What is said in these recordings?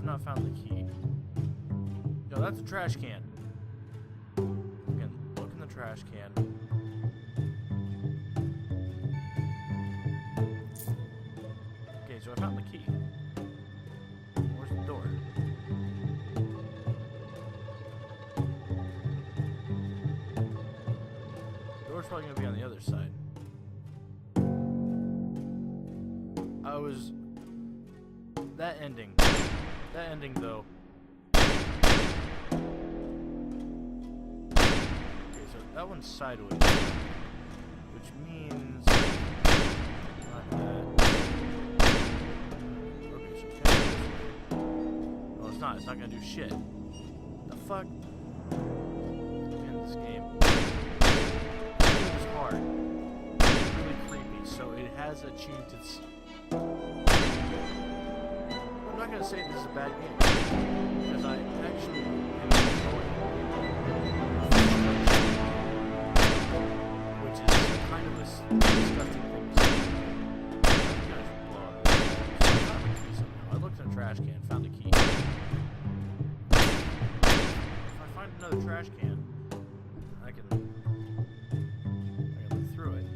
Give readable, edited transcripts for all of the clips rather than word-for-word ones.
have not found the key. Yo, that's a trash can. Again, look in the trash can. Okay, so I found the key. Where's the door? The door's probably gonna be on the other side. That ending though. Okay, so that one's sideways, which means not that. Okay, so it's gonna go this way. No, it's not. It's not gonna do shit. The fuck? In this game, it's hard. It's really creepy. So it has achieved its. I'm not gonna say this is a bad game because I actually am enjoying it, which is kind of a disgusting thing to say. You guys blow up. So I found the key somehow. I looked in a trash can, found the key. If I find another trash can, I can look through it.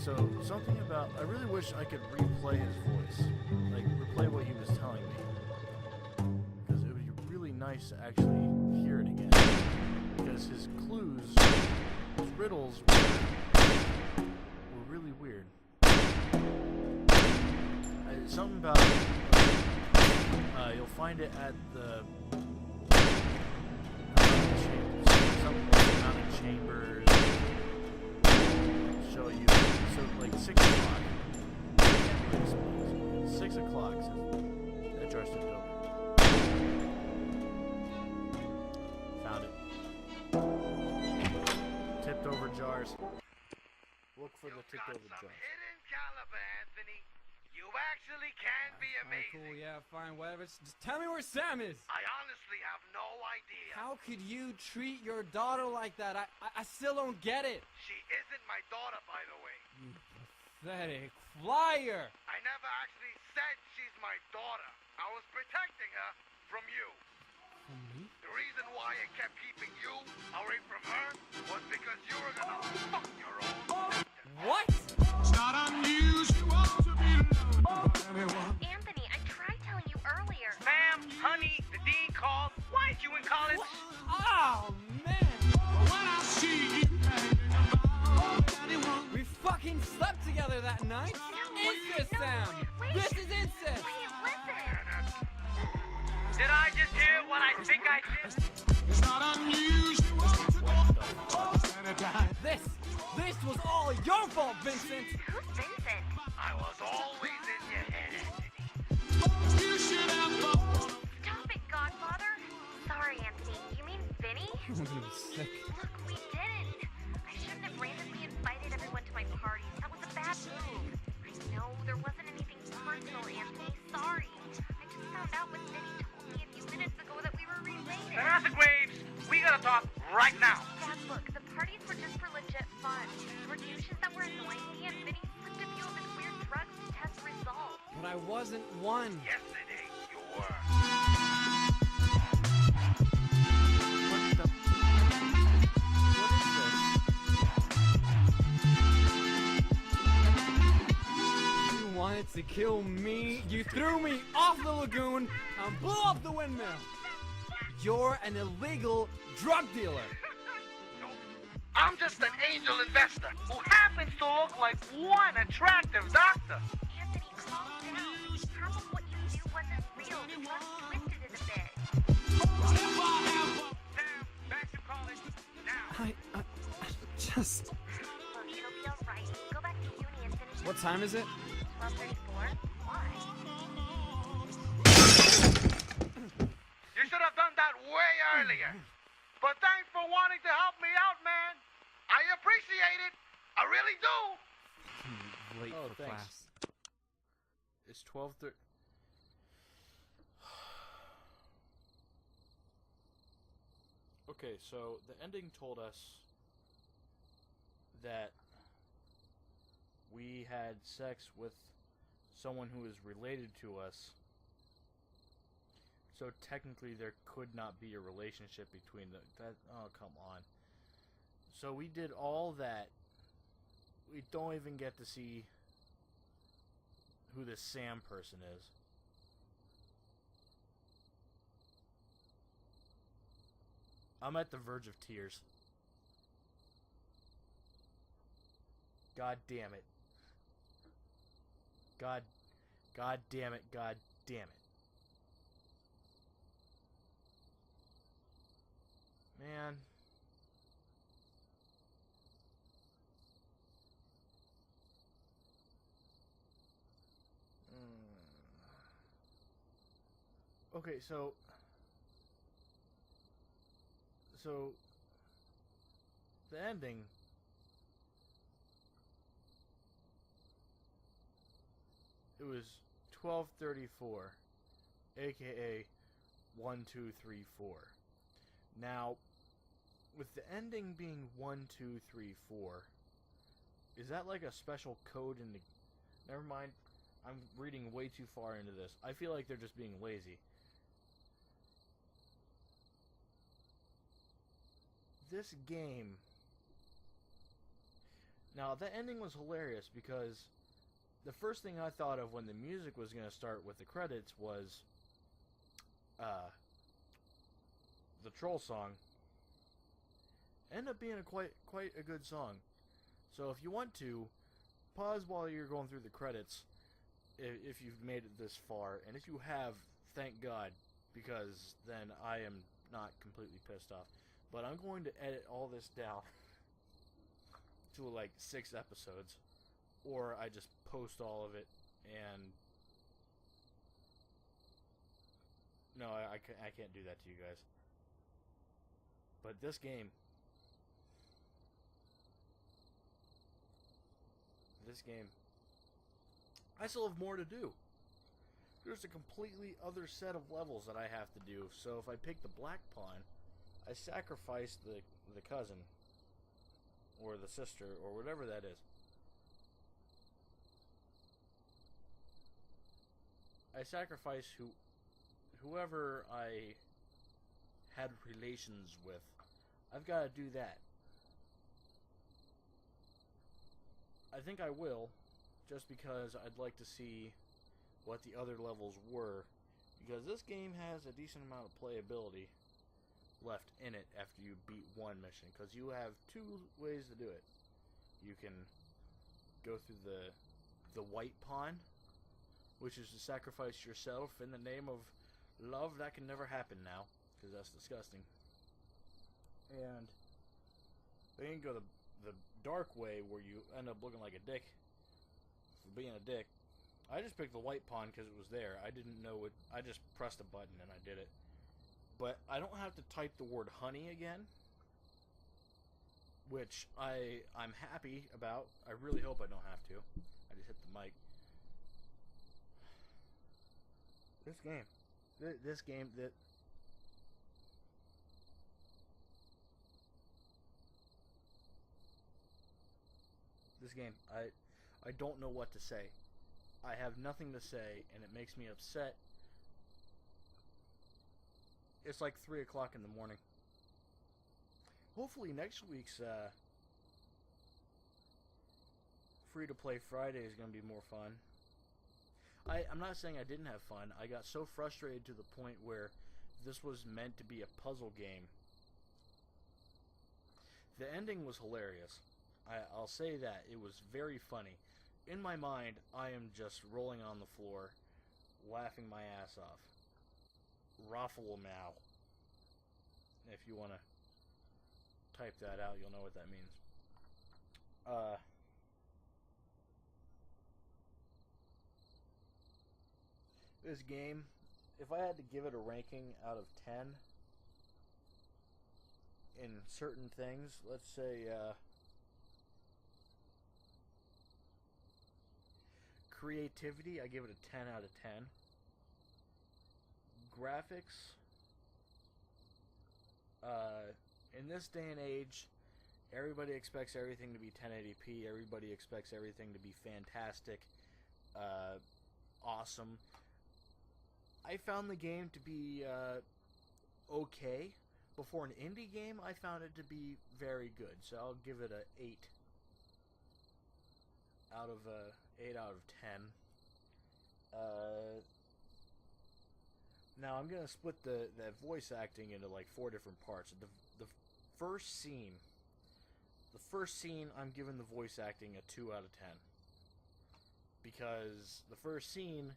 So, something about... I really wish I could replay his voice. Like, replay what he was telling me. Because it would be really nice to actually hear it again. Because his clues, his riddles, were really weird. Something about... you'll find it at the... Something like the mountain chambers. Show you. So, like 6 o'clock. 6 o'clock says that jar's tipped over. Found it. Tipped over jars. Look for the tipped over jars. Hidden caliber, Anthony. You actually can be amazing. Cool, yeah, fine, whatever. Just tell me where Sam is. I honestly have no idea. How could you treat your daughter like that? I still don't get it. She isn't my daughter, by the way. You pathetic flyer. I never actually said she's my daughter. I was protecting her from you. From me? The reason why I kept keeping you away from her was because you were gonna fuck your own sister. What? It's not unusual to be loved by anyone. Anthony, I tried telling you earlier. Ma'am, honey, the dean called. Why aren't you in college? Oh, man. When I see you hanging about anyone. We fucking slept together that night. Incest, Sam. Wait. This is incest. Wait, listen. Did I just hear what I think I did? It's not unusual to go anytime. This was all your fault, Vincent. Who's Vincent? I was always in your head, Anthony. You should have thought. Stop it, Godfather. Sorry, Anthony. You mean Vinny? I'm gonna be sick. Look, we didn't. I shouldn't have randomly invited everyone to my party. That was a bad move. I know there wasn't anything personal, Anthony. Sorry. I just found out when Vinny told me a few minutes ago that we were related. Vanessa Graves, we gotta talk right now. Dad, look, the parties were just for legit fun. There were douches that were annoying me, and Vinny slipped a few of his weird drugs to test the results. But I wasn't one. Yesterday, you were. What the... What is this? You wanted to kill me. You threw me off the lagoon and blew up the windmill. You're an illegal drug dealer. I'm just an angel investor who happens to look like one attractive doctor. Anthony, calm down. Half of what you do wasn't real. It was twisted it a bit. Sam, back to college now. I just... Look, it'll be alright. Go back to uni and finish. What time is it? 12:34. Why? You should have done that way earlier. But thanks for wanting to help me out, man. I appreciate it. I really do. Late Oh, for thanks. class. It's 12:30. Okay, so the ending told us that we had sex with someone who is related to us. So technically there could not be a relationship between that. Oh, come on. So we did all that. We don't even get to see who this Sam person is. I'm at the verge of tears. God damn it. God damn it. God damn it. Man. Okay, so the ending, it was 12:34, aka 1 2 3 4. Now, with the ending being 1 2 3 4, is that like a special code in the... Never mind, I'm reading way too far into this. I feel like they're just being lazy. This game... Now, the ending was hilarious because the first thing I thought of when the music was going to start with the credits was the Troll song. Ended up being quite a good song. So if you want to, pause while you're going through the credits if you've made it this far. And if you have, thank God, because then I am not completely pissed off. But I'm going to edit all this down to like 6 episodes, or I just post all of it. And no, I can't do that to you guys. But this game, I still have more to do. There's a completely other set of levels that I have to do. So if I pick the black pawn, I sacrifice the cousin or the sister or whatever that is. I sacrifice whoever I had relations with. I've got to do that. I think I will, just because I'd like to see what the other levels were, because this game has a decent amount of playability left in it after you beat one mission, because you have 2 ways to do it. You can go through the white pawn, which is to sacrifice yourself in the name of love. That can never happen now, because that's disgusting. And then you can go the dark way, where you end up looking like a dick for being a dick. I just picked the white pawn because it was there. I didn't know it. I just pressed a button and I did it. But I don't have to type the word honey again, which I'm happy about. I really hope I don't have to. I just hit the mic. This game, I don't know what to say. I have nothing to say, and it makes me upset. It's like 3 o'clock in the morning. Hopefully next week's free-to-play Friday is going to be more fun. I'm not saying I didn't have fun. I got so frustrated to the point where this was meant to be a puzzle game. The ending was hilarious. I'll say that. It was very funny. In my mind, I am just rolling on the floor, laughing my ass off. Raffle Mao. If you want to type that out, you'll know what that means. This game, if I had to give it a ranking out of 10 in certain things, let's say creativity, I give it a 10 out of 10. Graphics, in this day and age, Everybody expects everything to be 1080p. Everybody expects everything to be fantastic, awesome. I found the game to be okay. Before an indie game, I found it to be very good. So I'll give it a 8 out of 10. Now I'm gonna split the voice acting into like 4 different parts. The first scene, I'm giving the voice acting a 2 out of 10 because the first scene,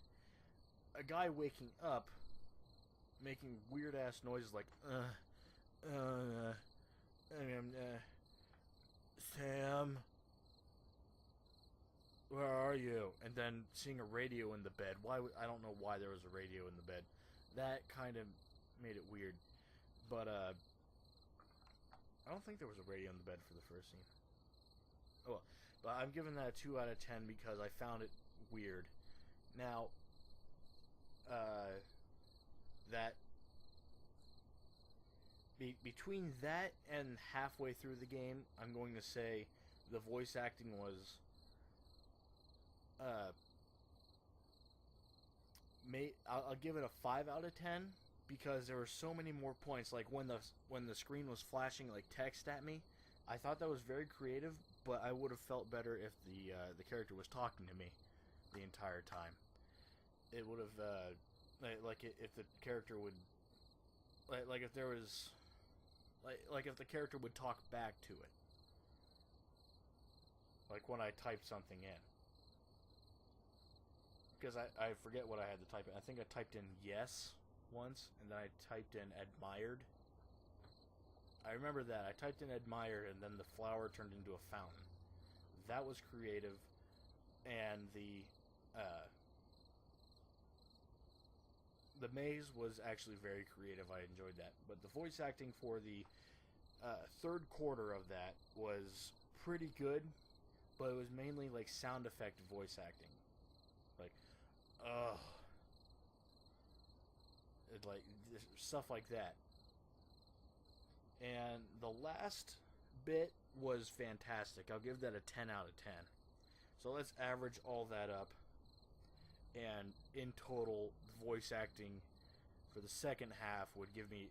a guy waking up, making weird ass noises like Sam, where are you? And then seeing a radio in the bed. I don't know why there was a radio in the bed. That kind of made it weird. But I don't think there was a radio in the bed for the first scene. Oh well. But I'm giving that a 2 out of 10 because I found it weird. Now, that between that and halfway through the game, I'm going to say the voice acting was I'll give it a 5 out of 10 because there were so many more points. Like when the screen was flashing like text at me, I thought that was very creative. But I would have felt better if the character was talking to me the entire time. It would have like if the character would like if there was like if the character would talk back to it. Like when I typed something in. Because I forget what I had to type in. I think I typed in yes once, and then I typed in admired. I remember that. I typed in admired, and then the flower turned into a fountain. That was creative, and the maze was actually very creative. I enjoyed that. But the voice acting for the third quarter of that was pretty good, but it was mainly like sound effect voice acting. Like, like stuff like that. And the last bit was fantastic. I'll give that a 10 out of 10. So let's average all that up. And in total, voice acting for the second half would give you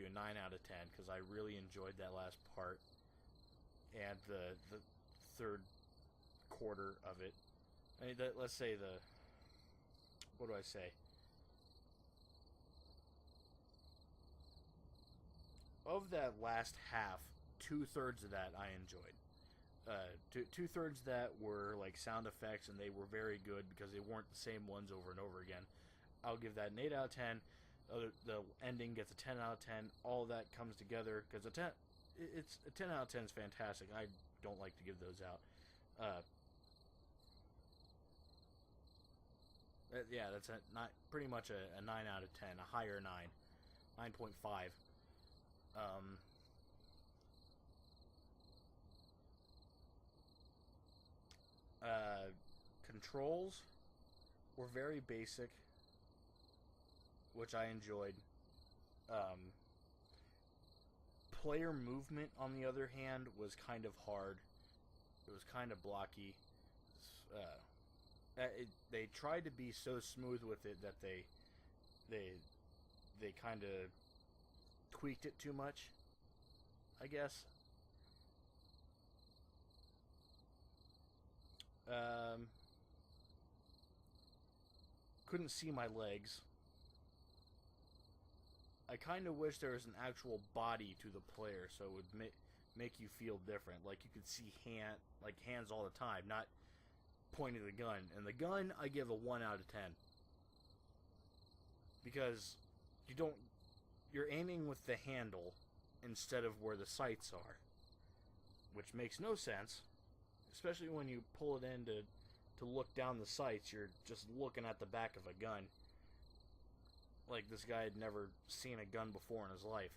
a 9 out of 10 because I really enjoyed that last part and the third quarter of it. I mean, let's say what do I say? Of that last half, 2/3 of that I enjoyed. 2/3 that were like sound effects, and they were very good because they weren't the same ones over and over again. I'll give that an 8 out of 10. The ending gets a 10 out of 10. All of that comes together because a 10 out of 10 is fantastic. I don't like to give those out. Yeah, that's pretty much a 9 out of 10, a higher 9, 9.5. Controls were very basic, which I enjoyed. Player movement, on the other hand, was kind of hard. It was kind of blocky. They tried to be so smooth with it that they kind of tweaked it too much, I guess. Couldn't see my legs. I kind of wish there was an actual body to the player, so it would make you feel different. Like you could see hands all the time, not pointing the gun. And the gun, I give a 1 out of 10 because you're aiming with the handle instead of where the sights are, which makes no sense, especially when you pull it in to look down the sights. You're just looking at the back of a gun. Like this guy had never seen a gun before in his life.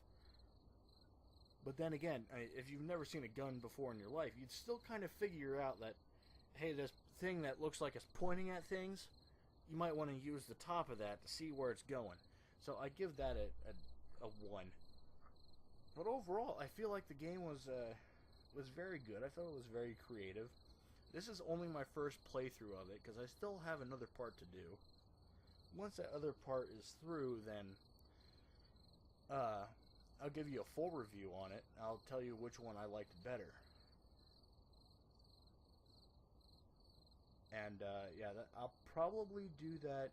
But then again, if you've never seen a gun before in your life, you'd still kind of figure out that, hey, this thing that looks like it's pointing at things, you might want to use the top of that to see where it's going. So I give that a 1. But overall, I feel like the game was was very good. I thought it was very creative. This is only my first playthrough of it, because I still have another part to do. Once that other part is through, then I'll give you a full review on it. I'll tell you which one I liked better. And yeah, I'll probably do that.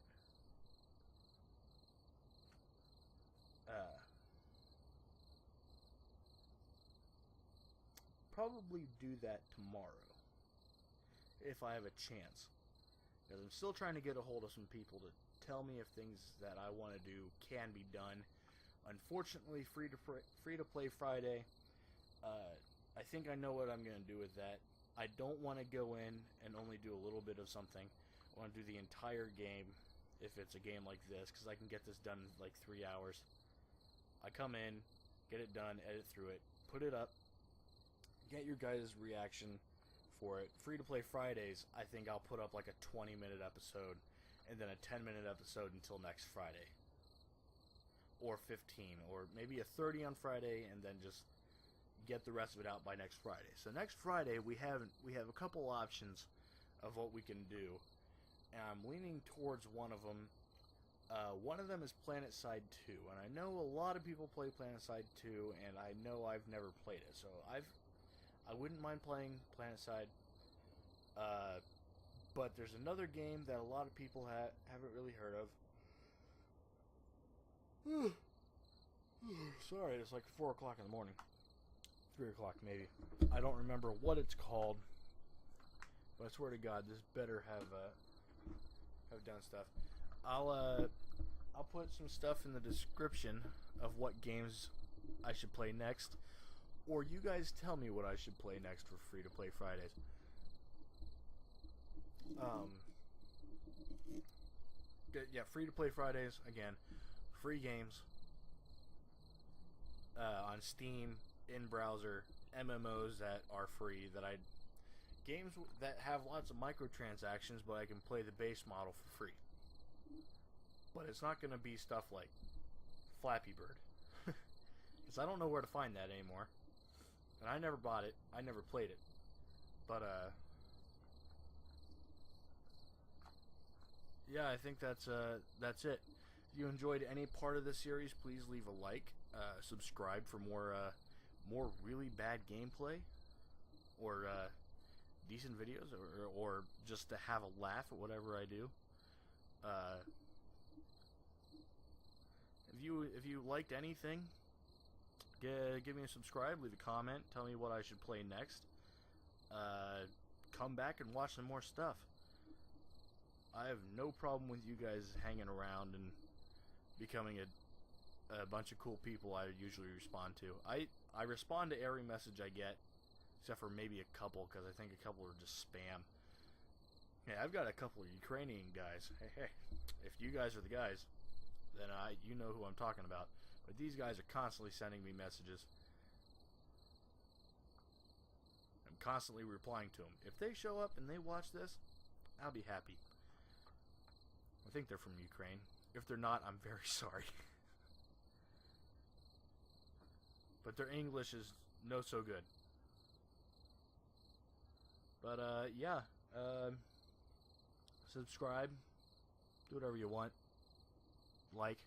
Probably do that tomorrow, if I have a chance. Because I'm still trying to get a hold of some people to tell me if things that I want to do can be done. Unfortunately, free to play Friday. I think I know what I'm going to do with that. I don't want to go in and only do a little bit of something. I want to do the entire game if it's a game like this, because I can get this done in like 3 hours. I come in, get it done, edit through it, put it up, get your guys' reaction for it. Free to play Fridays, I think I'll put up like a 20-minute episode and then a 10-minute episode until next Friday. Or 15, or maybe a 30 on Friday, and then just get the rest of it out by next Friday. So next Friday we have a couple options of what we can do, and I'm leaning towards one of them. One of them is PlanetSide 2, and I know a lot of people play PlanetSide 2, and I know I've never played it, so I wouldn't mind playing PlanetSide. But there's another game that a lot of people haven't really heard of. Sorry, it's like 4 o'clock in the morning. 3 o'clock maybe. I don't remember what it's called, but I swear to God, this better have done stuff. I'll put some stuff in the description of what games I should play next, or you guys tell me what I should play next for Free to Play Fridays. Yeah, Free to Play Fridays, again, free games on Steam, in browser, MMOs that are free, games that have lots of microtransactions, but I can play the base model for free. But it's not going to be stuff like Flappy Bird, because I don't know where to find that anymore, and I never bought it, I never played it, but yeah, I think that's it. If you enjoyed any part of this series, please leave a like, subscribe for more really bad gameplay, or decent videos, or just to have a laugh at whatever I do. If you liked anything, give me a subscribe, leave a comment, tell me what I should play next. Come back and watch some more stuff. I have no problem with you guys hanging around and becoming a bunch of cool people I usually respond to. I respond to every message I get, except for maybe a couple, because I think a couple are just spam. Yeah, I've got a couple of Ukrainian guys. Hey, if you guys are the guys, then you know who I'm talking about. But these guys are constantly sending me messages. I'm constantly replying to them. If they show up and they watch this, I'll be happy. I think they're from Ukraine. If they're not, I'm very sorry. But their English is no so good. But yeah, subscribe, do whatever you want, like.